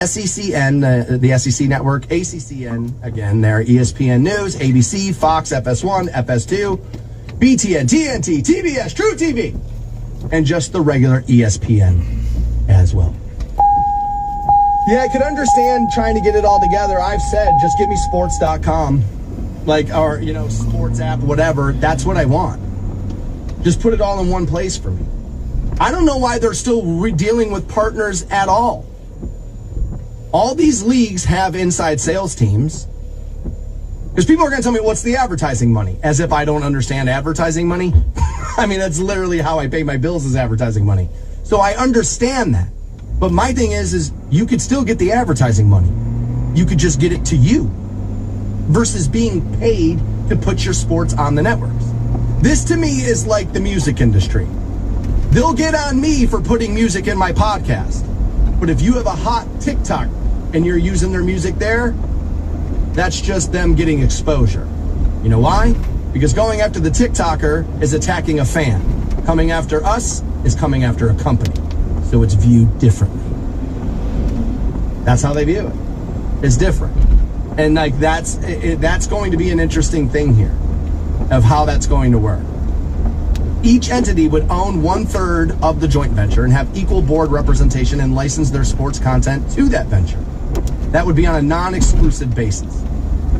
SECN, the SEC network, ACCN, again, there, ESPN News, ABC, Fox, FS1, FS2, BTN, TNT, TBS, True TV, and just the regular ESPN as well. Yeah, I could understand trying to get it all together. I've said, just give me sports.com, or, sports app, whatever. That's what I want. Just put it all in one place for me. I don't know why they're still dealing with partners at all. All these leagues have inside sales teams. Because people are going to tell me, what's the advertising money? As if I don't understand advertising money. I mean, that's literally how I pay my bills, is advertising money. So I understand that. But my thing is you could still get the advertising money. You could just get it to you. Versus being paid to put your sports on the networks. This to me is like the music industry. They'll get on me for putting music in my podcast. But if you have a hot TikTok and you're using their music there, that's just them getting exposure. You know why? Because going after the TikToker is attacking a fan. Coming after us is coming after a company. So it's viewed differently. That's how they view it. It's different. And that's going to be an interesting thing here of how that's going to work. Each entity would own 1/3 of the joint venture and have equal board representation and license their sports content to that venture. That would be on a non-exclusive basis.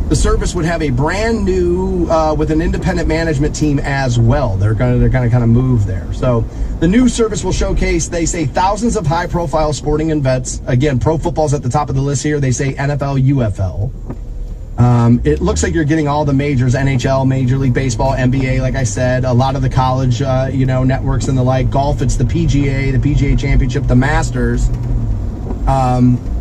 The service would have a brand new, with an independent management team as well. They're going to kind of move there. So the new service will showcase, they say, thousands of high-profile sporting events. Again, pro football's at the top of the list here. They say NFL, UFL. It looks like you're getting all the majors, NHL, Major League Baseball, NBA, like I said, a lot of the college, networks and the like. Golf, it's the PGA Championship, the Masters.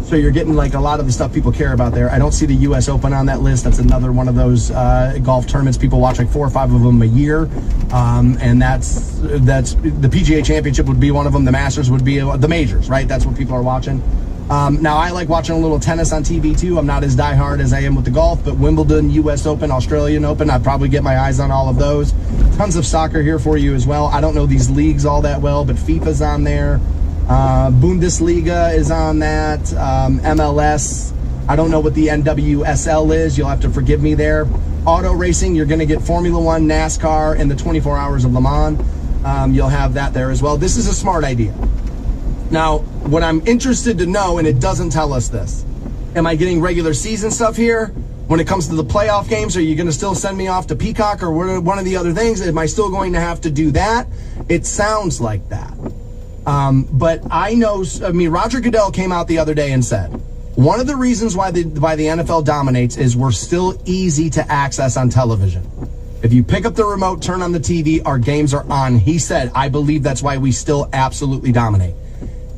So you're getting a lot of the stuff people care about there. I don't see the U.S. Open on that list. That's another one of those golf tournaments. People watch 4 or 5 of them a year. And that's the PGA Championship would be one of them. The Masters would be the majors, right? That's what people are watching. Now, I like watching a little tennis on TV, too. I'm not as diehard as I am with the golf, but Wimbledon, U.S. Open, Australian Open, I'd probably get my eyes on all of those. Tons of soccer here for you as well. I don't know these leagues all that well, but FIFA's on there. Bundesliga is on that. MLS. I don't know what the NWSL is. You'll have to forgive me there. Auto racing, you're going to get Formula One, NASCAR, and the 24 Hours of Le Mans. You'll have that there as well. This is a smart idea. Now, what I'm interested to know, and it doesn't tell us this, am I getting regular season stuff here? When it comes to the playoff games, are you going to still send me off to Peacock or one of the other things? Am I still going to have to do that? It sounds like that. But Roger Goodell came out the other day and said, one of the reasons why the NFL dominates is we're still easy to access on television. If you pick up the remote, turn on the TV, our games are on. He said, I believe that's why we still absolutely dominate.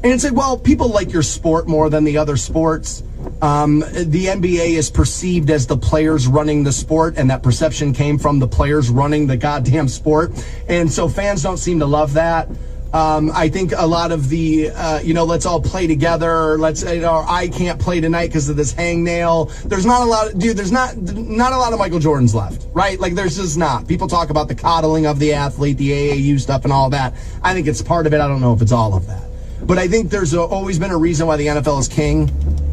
And it said, well, people like your sport more than the other sports. The NBA is perceived as the players running the sport, and that perception came from the players running the goddamn sport. And so fans don't seem to love that. I think a lot of the, let's all play together. I can't play tonight because of this hangnail. There's not a lot of, there's not a lot of Michael Jordans left, right? There's just not. People talk about the coddling of the athlete, the AAU stuff and all that. I think it's part of it. I don't know if it's all of that. But I think there's always been a reason why the NFL is king.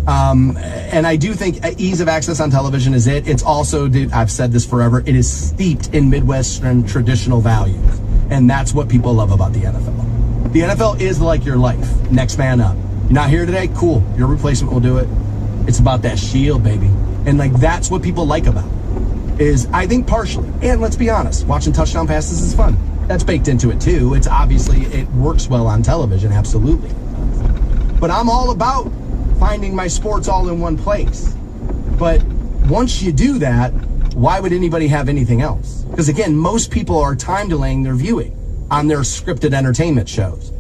And I do think ease of access on television is it. It's also, I've said this forever, it is steeped in Midwestern traditional values. And that's what people love about the NFL. The NFL is like your life. Next man up. You're not here today? Cool. Your replacement will do it. It's about that shield, baby. And that's what people like about it. Is, I think, partially. And let's be honest, watching touchdown passes is fun. That's baked into it, too. It's obviously, it works well on television, absolutely. But I'm all about finding my sports all in one place. But once you do that, why would anybody have anything else? Because, again, most people are time delaying their viewing on their scripted entertainment shows.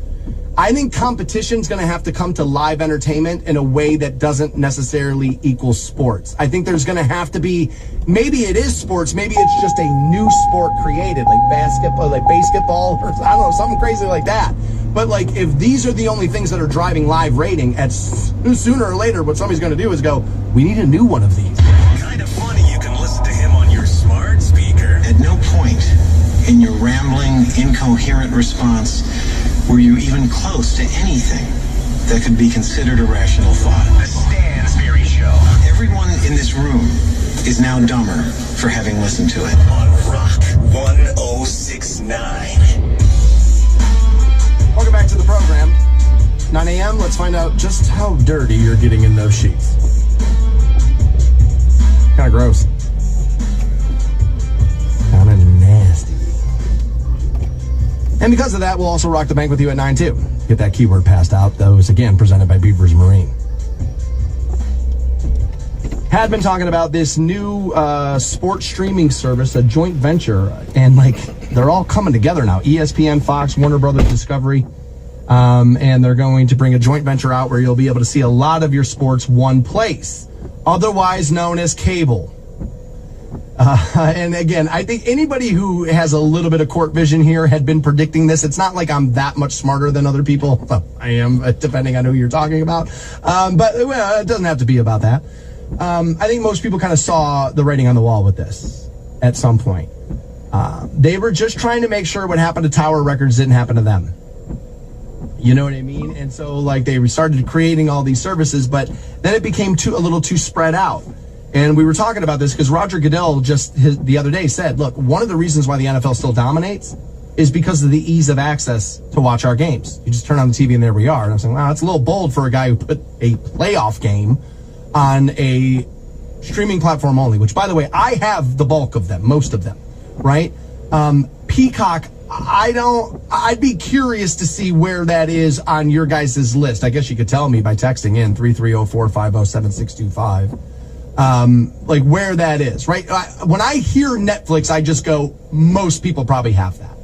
I think competition's going to have to come to live entertainment in a way that doesn't necessarily equal sports. I think there's going to have to be, maybe it is sports, maybe it's just a new sport created, like basketball, or I don't know, something crazy like that. But if these are the only things that are driving live rating, sooner or later what somebody's going to do is go, we need a new one of these. Kind of funny you can listen to him on your smart speaker. At no point in your rambling, incoherent response were you even close to anything that could be considered a rational thought. is now dumber for having listened to it. On Rock 1069. Welcome back to the program. 9 a.m., let's find out just how dirty you're getting in those sheets. Kind of gross. Kind of nasty. And because of that, we'll also rock the bank with you at 9, too. Get that keyword passed out. Those, again, presented by Beavers Marine. Had been talking about this new sports streaming service, a joint venture, and, they're all coming together now. ESPN, Fox, Warner Brothers Discovery. And they're going to bring a joint venture out where you'll be able to see a lot of your sports one place, otherwise known as cable. And again, I think anybody who has a little bit of court vision here had been predicting this. It's not like I'm that much smarter than other people. Well, I am, depending on who you're talking about. But it doesn't have to be about that. I think most people kind of saw the writing on the wall with this at some point. They were just trying to make sure what happened to Tower Records didn't happen to them. You know what I mean? And so, they started creating all these services, but then it became a little too spread out. And we were talking about this because Roger Goodell the other day said, look, one of the reasons why the NFL still dominates is because of the ease of access to watch our games. You just turn on the TV and there we are. And I'm saying, wow, that's a little bold for a guy who put a playoff game on a streaming platform only, which, by the way, I have the bulk of them, most of them, right? Peacock, I'd be curious to see where that is on your guys' list. I guess you could tell me by texting in 330-450-7625. Where that is, right? When I hear Netflix, I just go, most people probably have that.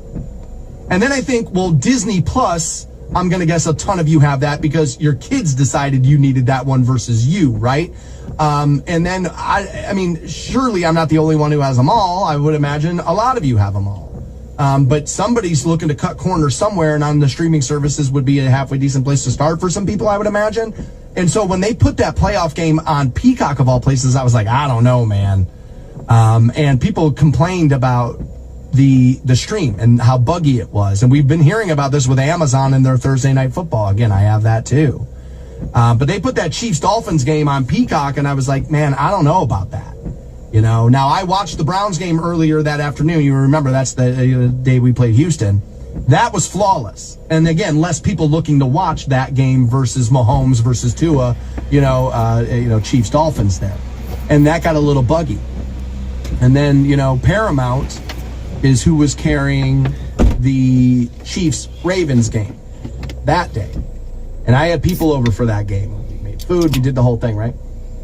And then I think, well, Disney Plus, I'm going to guess a ton of you have that because your kids decided you needed that one versus you, right? And then, I mean, surely I'm not the only one who has them all. I would imagine a lot of you have them all. But somebody's looking to cut corners somewhere, and on the streaming services would be a halfway decent place to start for some people, I would imagine. And so when they put that playoff game on Peacock of all places, I was like, I don't know, man. And people complained about the stream and how buggy it was. And we've been hearing about this with Amazon and their Thursday Night Football. Again, I have that too. But they put that Chiefs-Dolphins game on Peacock, and I was like, man, I don't know about that. You know, now I watched the Browns game earlier that afternoon. You remember that's the day we played Houston. That was flawless. And again, less people looking to watch that game versus Mahomes versus Tua, Chiefs Dolphins there. And that got a little buggy. And then, Paramount is who was carrying the Chiefs Ravens game that day. And I had people over for that game. We made food, we did the whole thing, right?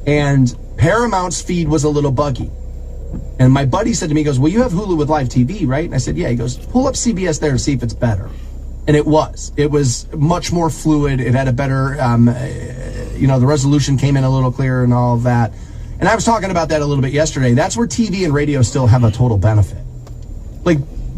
And Paramount's feed was a little buggy. And my buddy said to me, he goes, well, you have Hulu with live TV, right? And I said, yeah. He goes, pull up CBS there and see if it's better. And it was. It was much more fluid. It had a better, the resolution came in a little clearer and all of that. And I was talking about that a little bit yesterday. That's where TV and radio still have a total benefit.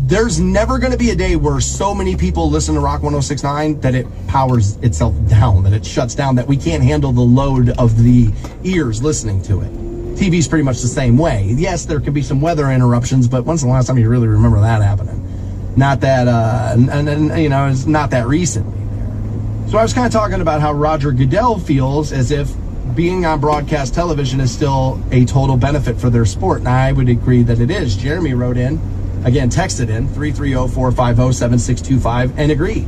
There's never going to be a day where so many people listen to Rock 1069 that it powers itself down, that it shuts down, that we can't handle the load of the ears listening to it. TV's pretty much the same way. Yes, there could be some weather interruptions, but when's the last time you really remember that happening? Not that, it's not that recently there. So I was kind of talking about how Roger Goodell feels as if being on broadcast television is still a total benefit for their sport. And I would agree that it is. Jeremy wrote in, again, texted in, 330-450-7625, and agreed.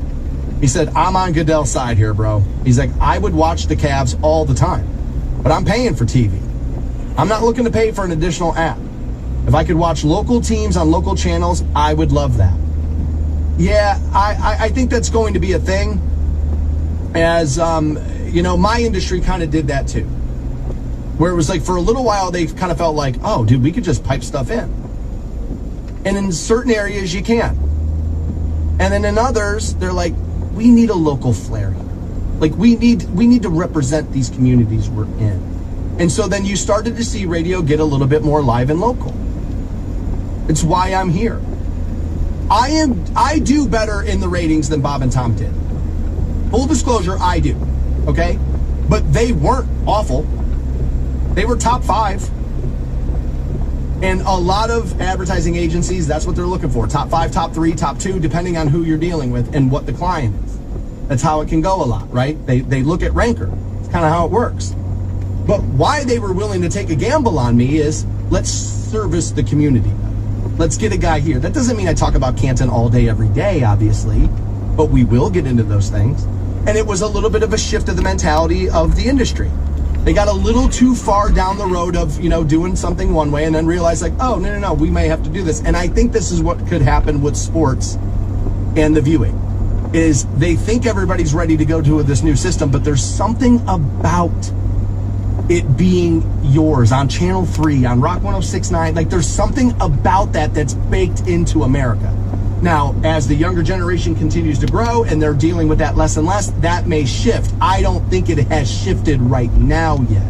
He said, I'm on Goodell's side here, bro. He's like, I would watch the Cavs all the time, but I'm paying for TV. I'm not looking to pay for an additional app. If I could watch local teams on local channels, I would love that. Yeah, I think that's going to be a thing. As, my industry kind of did that too. Where it was for a little while, they kind of felt like, oh, dude, we could just pipe stuff in. And in certain areas, you can. And then in others, they're like, we need a local flair here. We need to represent these communities we're in. And so then you started to see radio get a little bit more live and local. It's why I'm here. I do better in the ratings than Bob and Tom did. Full disclosure, I do. Okay? But they weren't awful. They were top 5. And a lot of advertising agencies, that's what they're looking for. Top 5, top 3, top 2, depending on who you're dealing with and what the client is. That's how it can go a lot, right? They look at ranker. It's kind of how it works. But why they were willing to take a gamble on me is, let's service the community. Let's get a guy here. That doesn't mean I talk about Canton all day, every day, obviously, but we will get into those things. And it was a little bit of a shift of the mentality of the industry. They got a little too far down the road of, doing something one way and then realized like, oh, no, we may have to do this. And I think this is what could happen with sports and the viewing, is they think everybody's ready to go to this new system, but there's something about it being yours on Channel 3, on Rock 106.9. Like, there's something about that that's baked into America. Now, as the younger generation continues to grow and they're dealing with that less and less, that may shift. I don't think it has shifted right now yet.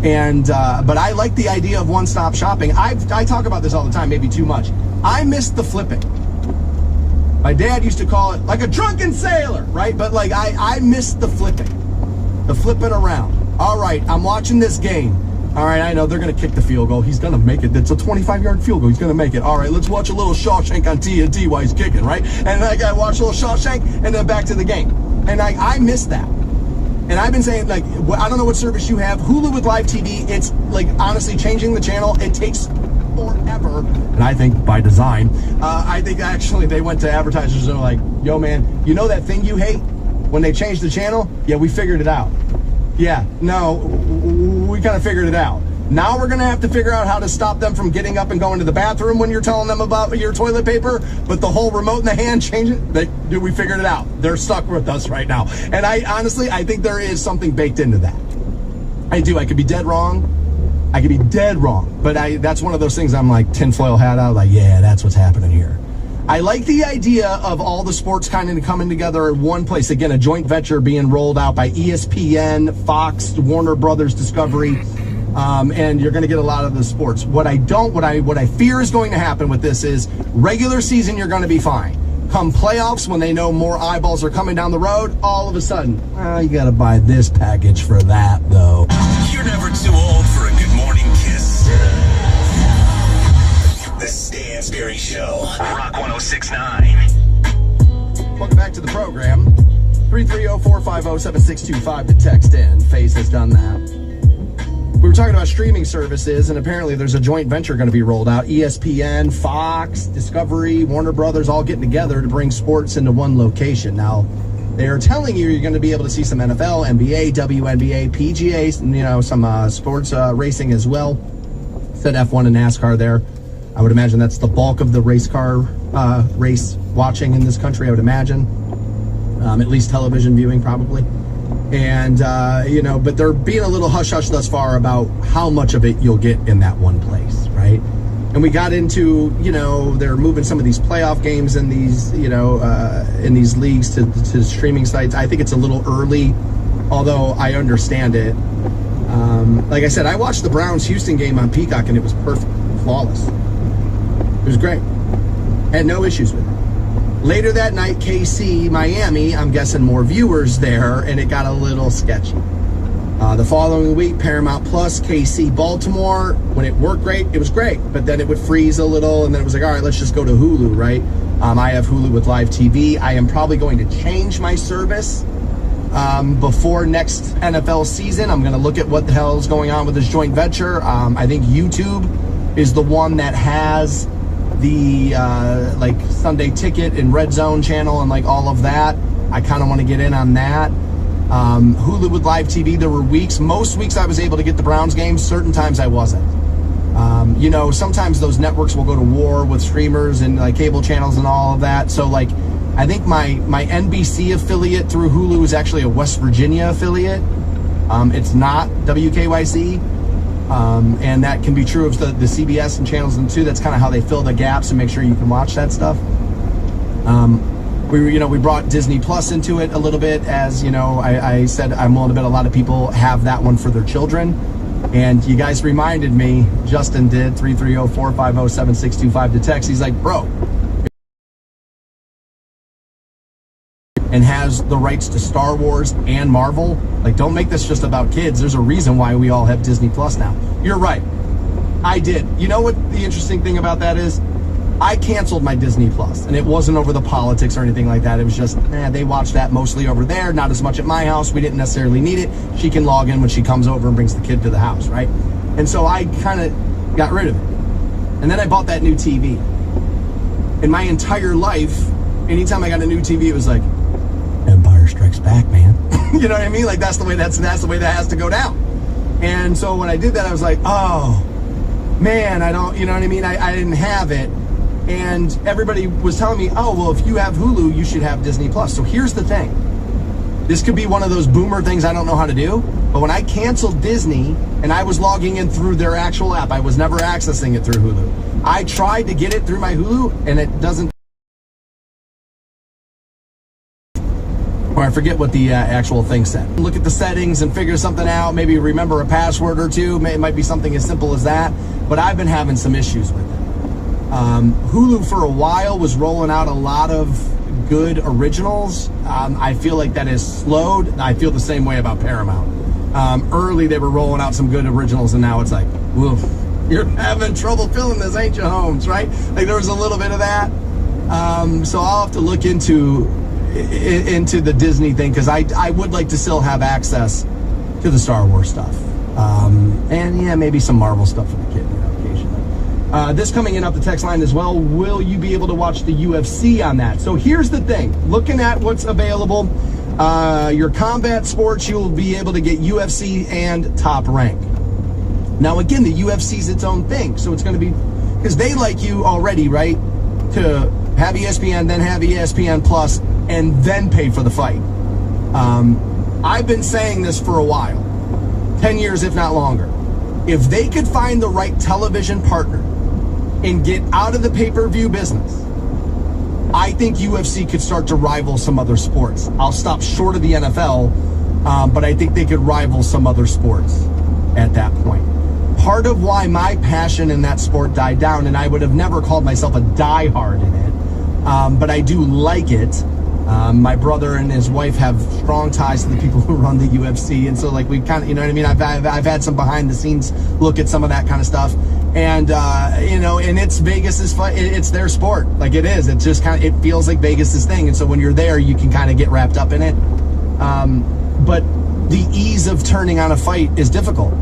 And but I like the idea of one-stop shopping. I talk about this all the time, maybe too much. I miss the flipping. My dad used to call it like a drunken sailor, right? But like I miss the flipping around. All right, I'm watching this game. All right, I know they're going to kick the field goal. He's going to make it. It's a 25-yard field goal. He's going to make it. All right, let's watch a little Shawshank on TNT while he's kicking, right? And I got to watch a little Shawshank and then back to the game. And I miss that. And I've been saying, like, I don't know what service you have. Hulu with live TV, it's like honestly changing the channel. It takes forever. And I think by design, I think actually they went to advertisers and were like, yo, man, you know that thing you hate when they changed the channel? Yeah, we figured it out. Yeah, no, we kind of figured it out. Now we're going to have to figure out how to stop them from getting up and going to the bathroom when you're telling them about your toilet paper. But the whole remote in the hand, change it. We figured it out. They're stuck with us right now. And I think there is something baked into that. I do. I could be dead wrong. But that's one of those things I'm like tinfoil hat out. Like, yeah, that's what's happening here. I like the idea of all the sports kind of coming together in one place. Again, a joint venture being rolled out by ESPN, Fox, Warner Brothers Discovery, and you're going to get a lot of the sports. What I fear is going to happen with this is regular season, you're going to be fine. Come playoffs, when they know more eyeballs are coming down the road, all of a sudden, you got to buy this package for that, though. You're never too old for a good morning kiss. The Stansberry Show, Rock 106.9. Welcome back to the program. 330-450-7625 to text in. Face has done that. We were talking about streaming services, and apparently there's a joint venture going to be rolled out. ESPN, Fox, Discovery, Warner Brothers all getting together to bring sports into one location. Now, they are telling you you're going to be able to see some NFL, NBA, WNBA, PGA, some sports racing as well. Said F1 and NASCAR there. I would imagine that's the bulk of the race watching in this country, I would imagine. At least television viewing, probably. And, but they're being a little hush-hush thus far about how much of it you'll get in that one place, right? And we got into, they're moving some of these playoff games in these, in these leagues to streaming sites. I think it's a little early, although I understand it. Like I said, I watched the Browns-Houston game on Peacock, and it was perfect, flawless. It was great. Had no issues with it. Later that night, KC, Miami, I'm guessing more viewers there, and it got a little sketchy. The following week, Paramount Plus, KC, Baltimore. When it worked great, it was great. But then it would freeze a little, and then it was like, all right, let's just go to Hulu, right? I have Hulu with live TV. I am probably going to change my service before next NFL season. I'm going to look at what the hell is going on with this joint venture. I think YouTube is the one that has the Sunday Ticket and Red Zone channel and like all of that. I kind of want to get in on that. Hulu with live TV, there were most weeks I was able to get the Browns games, certain times I wasn't. Sometimes those networks will go to war with streamers and like cable channels and all of that. So like, I think my NBC affiliate through Hulu is actually a West Virginia affiliate. It's not WKYC. And that can be true of the CBS and channels and too. That's kind of how they fill the gaps and make sure you can watch that stuff. We brought Disney Plus into it a little bit, as I said I'm willing to bet a lot of people have that one for their children. And you guys reminded me, Justin did, 330-450-7625 to text. He's like, bro, and has the rights to Star Wars and Marvel. Like, don't make this just about kids. There's a reason why we all have Disney Plus now. You're right. I did. You know what the interesting thing about that is? I canceled my Disney Plus, and it wasn't over the politics or anything like that. It was just, they watch that mostly over there, not as much at my house. We didn't necessarily need it. She can log in when she comes over and brings the kid to the house, right? And so I kind of got rid of it. And then I bought that new TV. In my entire life, anytime I got a new TV, it was like, Empire Strikes Back, man. You know what I mean? Like, that's the way that has to go down. And so when I did that, I was like, oh, man, I don't, you know what I mean? I didn't have it. And everybody was telling me, oh, well, if you have Hulu, you should have Disney Plus. So here's the thing. This could be one of those boomer things I don't know how to do. But when I canceled Disney and I was logging in through their actual app, I was never accessing it through Hulu. I tried to get it through my Hulu and it doesn't. Or I forget what the actual thing said. Look at the settings and figure something out. Maybe remember a password or two. It might be something as simple as that. But I've been having some issues with it. Hulu for a while was rolling out a lot of good originals. I feel like that has slowed. I feel the same way about Paramount. Early they were rolling out some good originals, and now it's like, woof, you're having trouble filling this, ain't you, Holmes, right? Like there was a little bit of that. So I'll have to look into the Disney thing, because I would like to still have access to the Star Wars stuff. And yeah, maybe some Marvel stuff for the kid, you know, occasionally. This coming in up the text line as well. Will you be able to watch the UFC on that? So here's the thing. Looking at what's available, your combat sports, you'll be able to get UFC and Top Rank. Now, again, the UFC's its own thing. So it's going to be, because they like you already, right? To have ESPN, then have ESPN Plus, and then pay for the fight. I've been saying this for a while, 10 years, if not longer. If they could find the right television partner and get out of the pay-per-view business, I think UFC could start to rival some other sports. I'll stop short of the NFL, but I think they could rival some other sports at that point. Part of why my passion in that sport died down, and I would have never called myself a diehard in it, but I do like it. My brother and his wife have strong ties to the people who run the UFC, and so like we kind of, you know what I mean. I've had some behind the scenes look at some of that kind of stuff, and you know, and it's Vegas's fight. It's their sport, like it is. It just kind of, it feels like Vegas's thing, and so when you're there, you can kind of get wrapped up in it. But the ease of turning on a fight is difficult.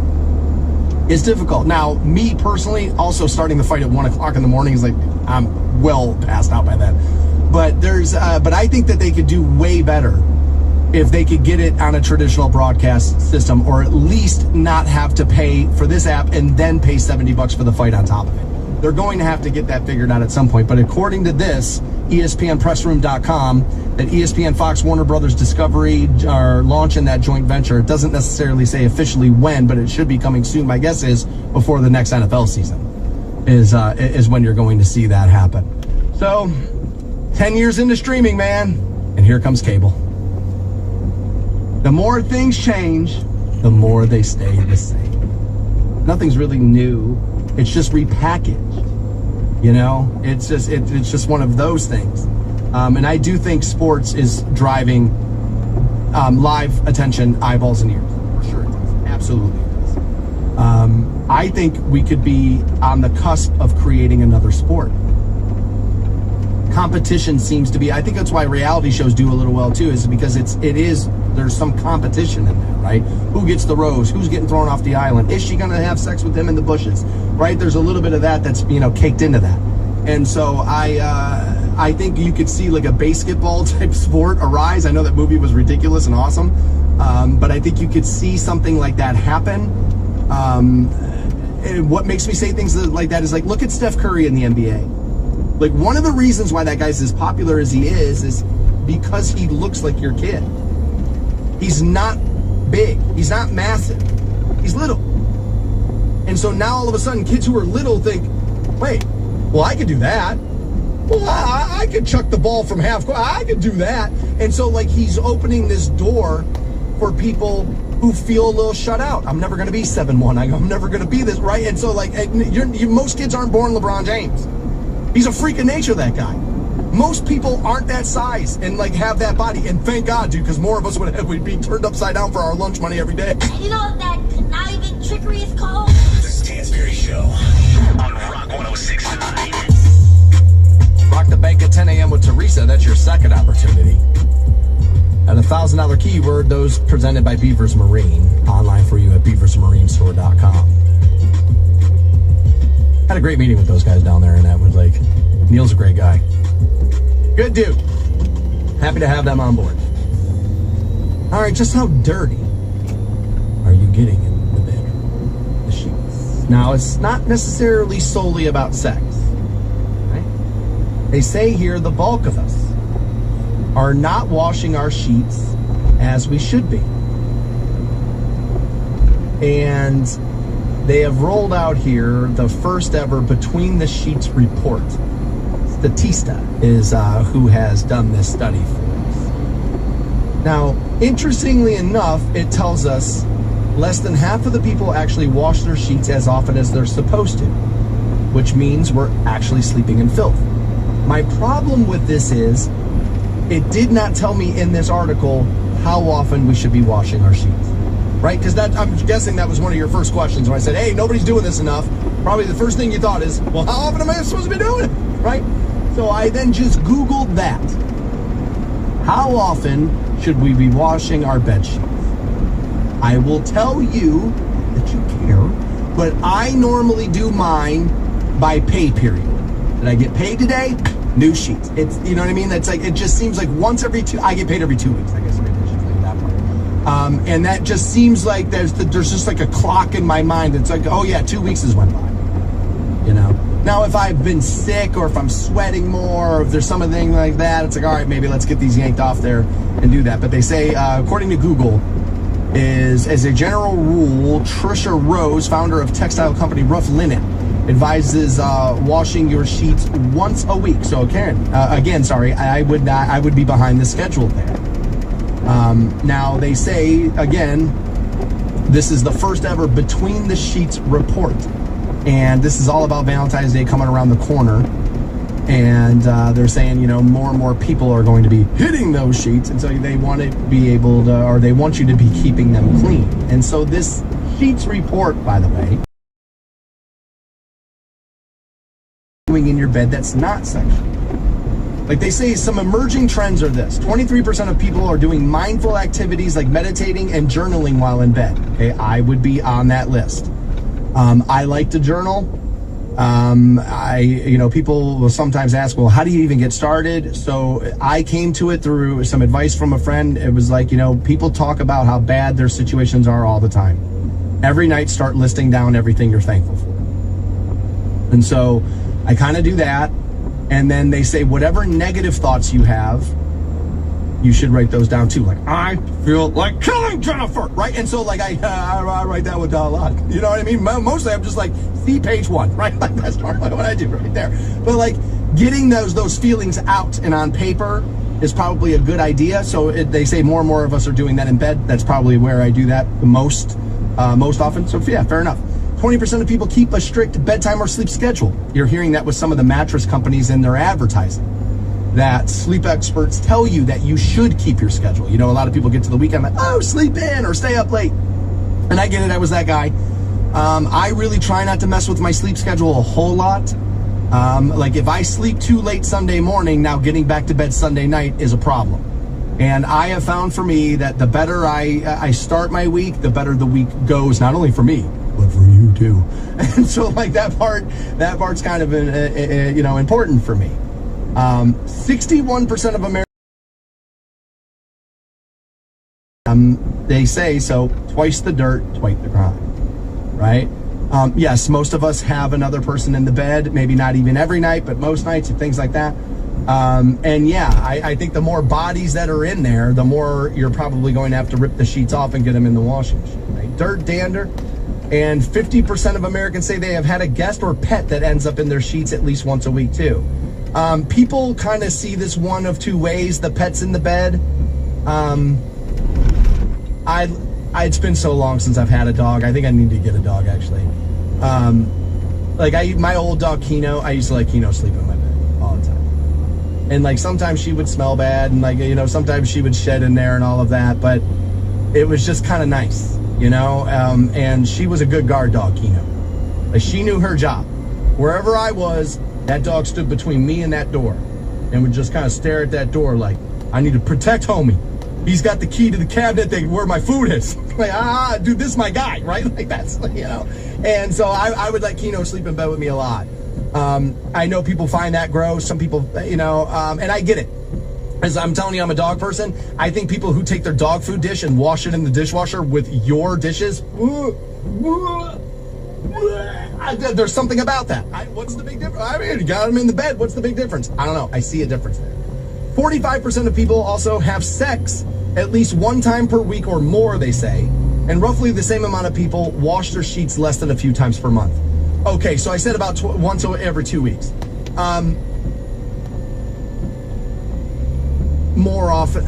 It's difficult. Now, me personally, also starting the fight at 1 o'clock in the morning is like, I'm well passed out by then. But but I think that they could do way better if they could get it on a traditional broadcast system, or at least not have to pay for this app and then pay $70 for the fight on top of it. They're going to have to get that figured out at some point. But according to this, ESPNPressroom.com, that ESPN, Fox, Warner Brothers, Discovery are launching that joint venture. It doesn't necessarily say officially when, but it should be coming soon. My guess is before the next NFL season is when you're going to see that happen. So 10 years into streaming, man, and here comes cable. The more things change, the more they stay the same. Nothing's really new. It's just repackaged. You know, it's just one of those things. And I do think sports is driving live attention, eyeballs, and ears. For sure it does. Absolutely it does. I think we could be on the cusp of creating another sport. Competition seems to be, I think that's why reality shows do a little well too, is because there's some competition in that, right? Who gets the rose? Who's getting thrown off the island? Is she going to have sex with him in the bushes? Right? There's a little bit of that's, you know, caked into that. And so I think you could see like a basketball type sport arise. I know that movie was ridiculous and awesome. But I think you could see something like that happen. And what makes me say things like that is like, look at Steph Curry in the NBA. Like, one of the reasons why that guy's as popular as he is because he looks like your kid. He's not big. He's not massive. He's little. And so now all of a sudden, kids who are little think, wait, well, I could do that. Well, I could chuck the ball from half court. I could do that. And so, like, he's opening this door for people who feel a little shut out. I'm never going to be 7'1". I'm never going to be this, right? And so, like, most kids aren't born LeBron James. He's a freak of nature, that guy. Most people aren't that size and like have that body. And thank God, dude, because more of us would be turned upside down for our lunch money every day. You know what that conniving trickery is called? The Stansberry Show on Rock 106.9. Teresa, that's your second opportunity. At a $1,000 keyword, those presented by Beavers Marine. Online for you at beaversmarinestore.com. Had a great meeting with those guys down there in Atwood Lake. Neil's a great guy. Good dude. Happy to have them on board. All right, just how dirty are you getting in the bedroom? The sheets. Now, it's not necessarily solely about sex. Right? They say here the bulk of us are not washing our sheets as we should be. And they have rolled out here the first ever Between the Sheets report. Statista is who has done this study for us. Now, interestingly enough, it tells us less than half of the people actually wash their sheets as often as they're supposed to, which means we're actually sleeping in filth. My problem with this is it did not tell me in this article how often we should be washing our sheets, right? Because I'm guessing that was one of your first questions when I said, hey, nobody's doing this enough. Probably the first thing you thought is, well, how often am I supposed to be doing it, right? So I then just Googled that. How often should we be washing our bed sheets? I will tell you that you care, but I normally do mine by pay period. Did I get paid today? New sheets. It's, you know what I mean? That's like, it just seems like once every I get paid every 2 weeks, I guess maybe I should say that part. And that just seems like there's just like a clock in my mind. It's like, oh yeah, 2 weeks has went by, you know? Now, if I've been sick or if I'm sweating more or if there's something like that, it's like, all right, maybe let's get these yanked off there and do that. But they say, according to Google, as a general rule, Trisha Rose, founder of textile company Rough Linen, advises washing your sheets once a week. So again, sorry, I would be behind the schedule there. Now they say again, this is the first ever Between the Sheets report, and this is all about Valentine's Day coming around the corner. And they're saying, you know, more and more people are going to be hitting those sheets, and so they want to be able to, or they want you to be keeping them clean. And so this sheets report, by the way, doing in your bed that's not sexual. Like they say, some emerging trends are this: 23% of people are doing mindful activities like meditating and journaling while in bed. Okay, I would be on that list. I like to journal. People will sometimes ask, well, how do you even get started? So I came to it through some advice from a friend. It was like, you know, people talk about how bad their situations are all the time. Every night, start listing down everything you're thankful for. And so I kind of do that. And then they say, whatever negative thoughts you have, you should write those down too. Like, I feel like killing Jennifer, right? And so like I write that one down a lot. You know what I mean? Mostly I'm just like, see page 1, right? Like that's normally what I do right there. But like getting those feelings out and on paper is probably a good idea. So they say more and more of us are doing that in bed. That's probably where I do that the most often. So yeah, fair enough. 20% of people keep a strict bedtime or sleep schedule. You're hearing that with some of the mattress companies in their advertising. That sleep experts tell you that you should keep your schedule. You know, a lot of people get to the weekend like, oh, sleep in or stay up late. And I get it, I was that guy. I really try not to mess with my sleep schedule a whole lot. Like if I sleep too late Sunday morning, now getting back to bed Sunday night is a problem. And I have found for me that the better I start my week, the better the week goes, not only for me, but for you too. And so like that part's kind of, important for me. 61% of Americans, they say, so twice the dirt, twice the crime, right? Yes, most of us have another person in the bed, maybe not even every night, but most nights and things like that. And yeah, I think the more bodies that are in there, the more you're probably going to have to rip the sheets off and get them in the washing machine, right? Dirt, dander. And 50% of Americans say they have had a guest or pet that ends up in their sheets at least once a week too. People kind of see this one of two ways, the pets in the bed. It's been so long since I've had a dog. I think I need to get a dog actually. My old dog Kino, I used to let Kino sleep in my bed all the time. And like sometimes she would smell bad and sometimes she would shed in there and all of that, but it was just kind of nice, and she was a good guard dog, Kino. Like she knew her job. Wherever I was, that dog stood between me and that door. and would just kind of stare at that door like, I need to protect homie. He's got the key to the cabinet where my food is. Like, dude, this is my guy, right? Like, that's, you know. And so I would let Keno sleep in bed with me a lot. I know people find that gross. Some people, you know, and I get it. As I'm telling you, I'm a dog person. I think people who take their dog food dish and wash it in the dishwasher with your dishes, there's something about that. What's the big difference? I mean, you got them in the bed. What's the big difference? I don't know. I see a difference there. 45% of people also have sex at least one time per week or more, they say. And roughly the same amount of people wash their sheets less than a few times per month. Okay, so I said about once every 2 weeks. More often,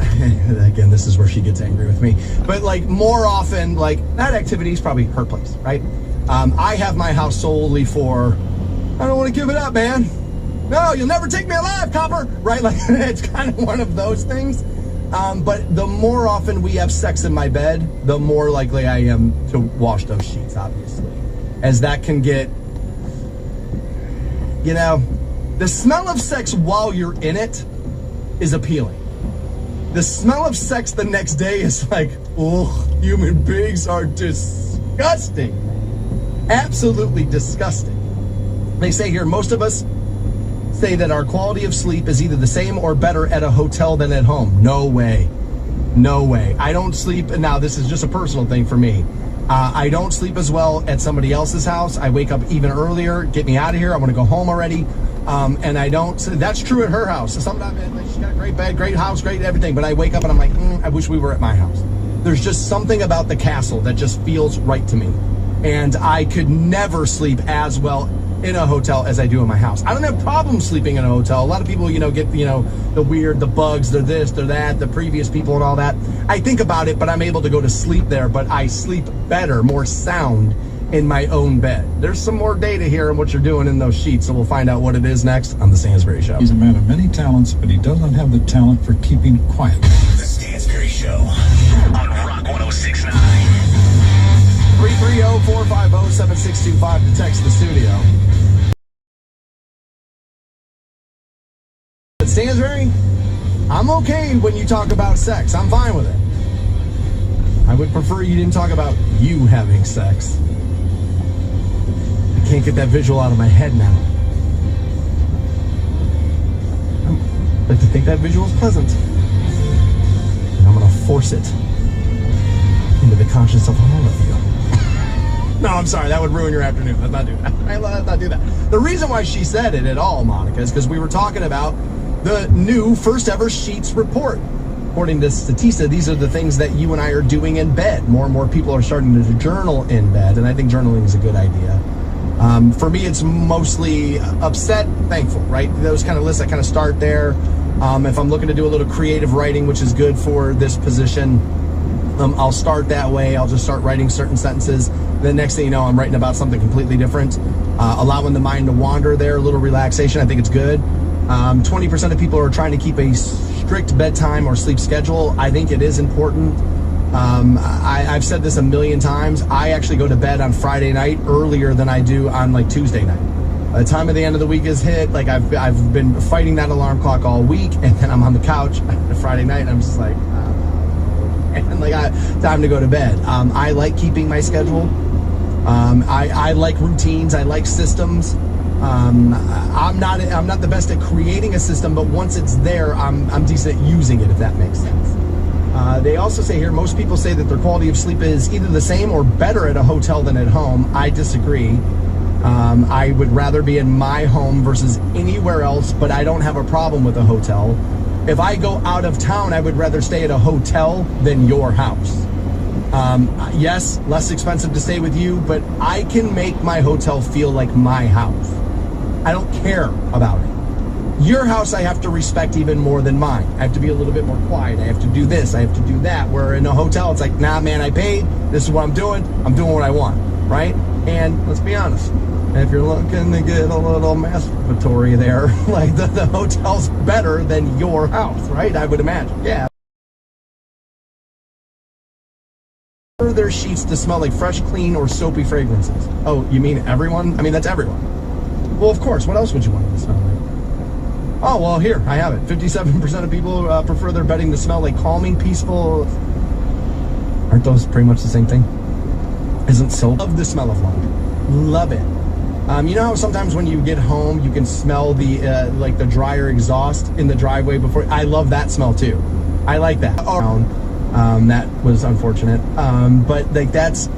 again, this is where she gets angry with me, but like more often, like that activity is probably her place, right? I have my house solely for, I don't want to give it up, man. No, you'll never take me alive, copper, right? Like it's kind of one of those things. But the more often we have sex in my bed, the more likely I am to wash those sheets, obviously. As that can get, you know, the smell of sex while you're in it is appealing. The smell of sex the next day is like, oh, human beings are disgusting. Absolutely disgusting. They say here, most of us say that our quality of sleep is either the same or better at a hotel than at home. No way. No way. I don't sleep, now this is just a personal thing for me. I don't sleep as well at somebody else's house. I wake up even earlier, get me out of here. I want to go home already. And I don't, that's true at her house. Sometimes she's got a great bed, great house, great everything. But I wake up and I'm like, I wish we were at my house. There's just something about the castle that just feels right to me. And I could never sleep as well in a hotel as I do in my house. I don't have problems sleeping in a hotel. A lot of people, you know, get, you know, the bugs, they're this, they're that, the previous people and all that. I think about it, but I'm able to go to sleep there, but I sleep better, more sound in my own bed. There's some more data here on what you're doing in those sheets, so we'll find out what it is next on The Stansberry Show. He's a man of many talents, but he doesn't have the talent for keeping quiet. The Stansberry Show on Rock 106.9. 330-450-7625 to text the studio. But Stansberry, I'm okay when you talk about sex. I'm fine with it. I would prefer you didn't talk about you having sex. I can't get that visual out of my head now. I'd like to think that visual is pleasant. And I'm going to force it into the conscience of all of you. No, I'm sorry. That would ruin your afternoon. Let's not do that. Let's not do that. The reason why she said it at all, Monica, is because we were talking about the new first ever Sheets report. According to Statista, these are the things that you and I are doing in bed. More and more people are starting to journal in bed, and I think journaling is a good idea. For me, it's mostly upset, thankful, right? Those kind of lists, I kind of start there. If I'm looking to do a little creative writing, which is good for this position, I'll start that way. I'll just start writing certain sentences. The next thing you know, I'm writing about something completely different. Allowing the mind to wander there, a little relaxation, I think it's good. 20% of people are trying to keep a strict bedtime or sleep schedule. I think it is important. I've said this a million times. I actually go to bed on Friday night earlier than I do on like Tuesday night. By the time of the end of the week is hit, like I've been fighting that alarm clock all week, and then I'm on the couch on Friday night, and I'm just like, and like time to go to bed. I like keeping my schedule. I like routines. I like systems. I'm not the best at creating a system, but once it's there, I'm decent at using it, if that makes sense. They also say here, most people say that their quality of sleep is either the same or better at a hotel than at home. I disagree. I would rather be in my home versus anywhere else, but I don't have a problem with a hotel. If I go out of town, I would rather stay at a hotel than your house. Yes, less expensive to stay with you, but I can make my hotel feel like my house. I don't care about it. Your house I have to respect even more than mine. I have to be a little bit more quiet. I have to do this. I have to do that. Where in a hotel, it's like, nah, man, I paid. This is what I'm doing. I'm doing what I want, right? And let's be honest. If you're looking to get a little masturbatory there, like the hotel's better than your house, right? I would imagine, yeah. Their sheets to smell like fresh, clean, or soapy fragrances. Oh, you mean everyone? I mean, that's everyone. Well, of course. What else would you want it to smell like? Oh, well, here, I have it. 57% of people prefer their bedding to smell like calming, peaceful. Aren't those pretty much the same thing? Isn't soap? Love the smell of laundry. Love it. You know how sometimes when you get home, you can smell the like the dryer exhaust in the driveway before? I love that smell too. I like that. That was unfortunate. But like that's,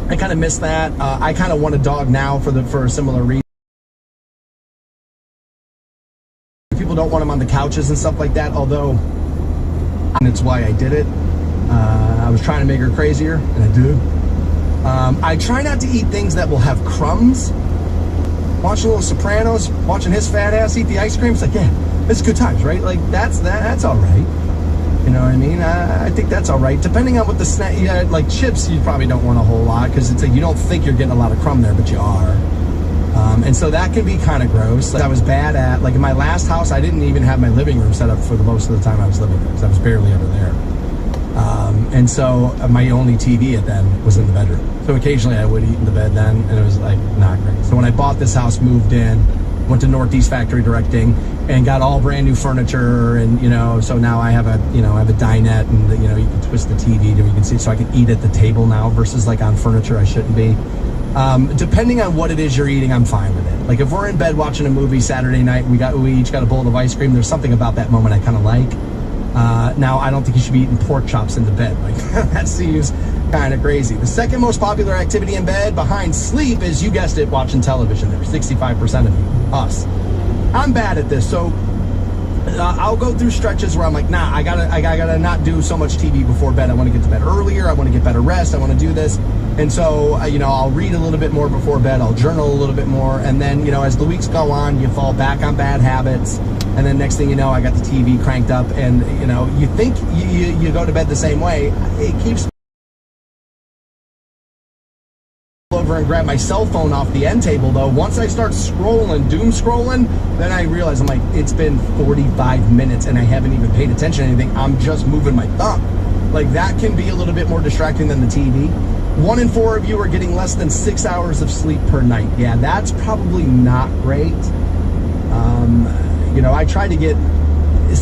I kind of miss that. I kind of want a dog now for a similar reason. People don't want them on the couches and stuff like that, although it's why I did it. I was trying to make her crazier, and I do. I try not to eat things that will have crumbs. Watching a little Sopranos, watching his fat ass eat the ice cream, it's like, yeah, it's good times, right? Like, that's all right. You know what I mean? I think that's all right. Depending on what the snack, yeah, like chips, you probably don't want a whole lot, because it's like you don't think you're getting a lot of crumb there, but you are. And so that can be kind of gross. Like I was bad at, like in my last house, I didn't even have my living room set up for the most of the time I was living there, because I was barely ever there. And so my only TV at then was in the bedroom. So occasionally I would eat in the bed then, and it was like not great. So when I bought this house, moved in, went to Northeast Factory Directing, and got all brand new furniture, and you know, so now I have a dinette, and you know, you can twist the TV to you can see, so I can eat at the table now versus like on furniture I shouldn't be. Depending on what it is you're eating, I'm fine with it. Like if we're in bed watching a movie Saturday night, we each got a bowl of ice cream. There's something about that moment I kind of like. Now, I don't think you should be eating pork chops in the bed. Like, that seems kind of crazy. The second most popular activity in bed behind sleep is, you guessed it, watching television. There, 65% of you, us. I'm bad at this, so I'll go through stretches where I'm like, nah, I gotta not do so much TV before bed. I want to get to bed earlier. I want to get better rest. I want to do this. And so, you know, I'll read a little bit more before bed. I'll journal a little bit more. And then, you know, as the weeks go on, you fall back on bad habits. And then next thing you know, I got the TV cranked up. And, you know, you think you go to bed the same way. It keeps over and grab my cell phone off the end table, though. Once I start scrolling, doom scrolling, then I realize, I'm like, it's been 45 minutes and I haven't even paid attention to anything. I'm just moving my thumb. Like, that can be a little bit more distracting than the TV. 1 in 4 of you are getting less than 6 hours of sleep per night. Yeah, that's probably not great. You know, I try to get,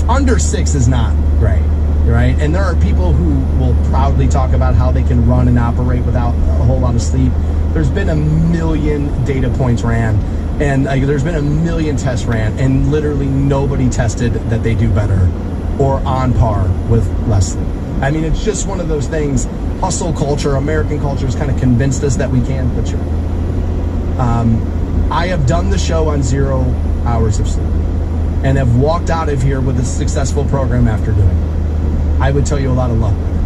under 6 is not great, right? And there are people who will proudly talk about how they can run and operate without a whole lot of sleep. There's been a million data points ran, and there's been a million tests ran, and literally nobody tested that they do better or on par with less sleep. I mean, it's just one of those things. Hustle culture, American culture has kind of convinced us that we can, but sure. I have done the show on 0 hours of sleep and have walked out of here with a successful program after doing it. I would tell you a lot of luck with it.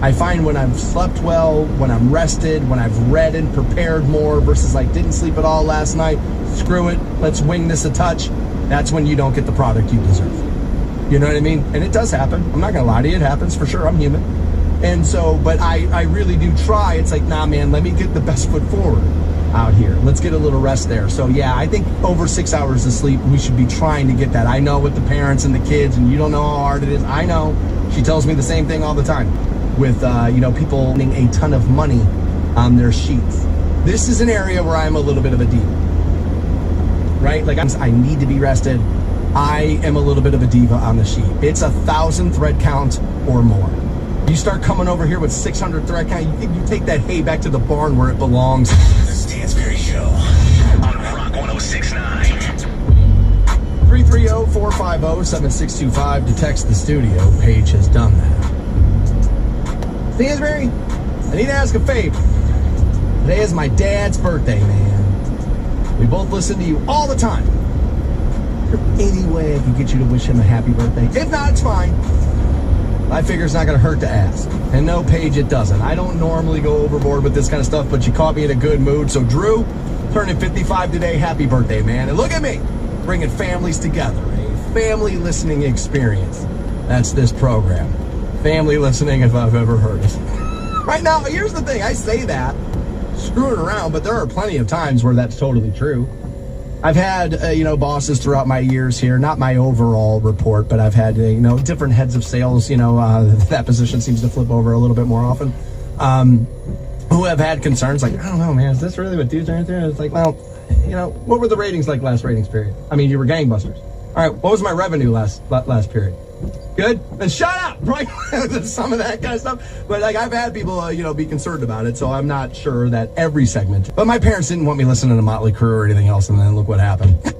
I find when I've slept well, when I'm rested, when I've read and prepared more versus like didn't sleep at all last night, screw it, let's wing this a touch, that's when you don't get the product you deserve. You know what I mean? And it does happen. I'm not going to lie to you. It happens for sure. I'm human. And so, but I really do try. It's like, nah, man, let me get the best foot forward out here. Let's get a little rest there. So yeah, I think over 6 hours of sleep, we should be trying to get that. I know with the parents and the kids, and you don't know how hard it is. I know. She tells me the same thing all the time with, you know, people spending a ton of money on their sheets. This is an area where I'm a little bit of a diva, right? Like I need to be rested. I am a little bit of a diva on the sheet. It's 1,000 thread count or more. You start coming over here with 600 thread count, you take that hay back to the barn where it belongs. The Stansberry Show on Rock 106.9. 330-450-7625 to text the studio. Paige has done that. Stansberry, I need to ask a favor. Today is my dad's birthday, man. We both listen to you all the time. Is there any way I can get you to wish him a happy birthday? If not, it's fine. I figure it's not going to hurt to ask. And no, Paige, it doesn't. I don't normally go overboard with this kind of stuff, but you caught me in a good mood. So, Drew, turning 55 today. Happy birthday, man. And look at me, bringing families together. A family listening experience. That's this program. Family listening if I've ever heard it. Right now, here's the thing. I say that, screwing around, but there are plenty of times where that's totally true. I've had, you know, bosses throughout my years here, not my overall report, but I've had, you know, different heads of sales, you know, that position seems to flip over a little bit more often, who have had concerns like, I don't know, man, is this really what dudes are into? It's like, well, you know, what were the ratings like last ratings period? I mean, you were gangbusters. All right, what was my revenue last period? Good? Then shut up, right? Some of that kind of stuff. But like, I've had people, be concerned about it, so I'm not sure that every segment. But my parents didn't want me listening to Motley Crue or anything else, and then look what happened.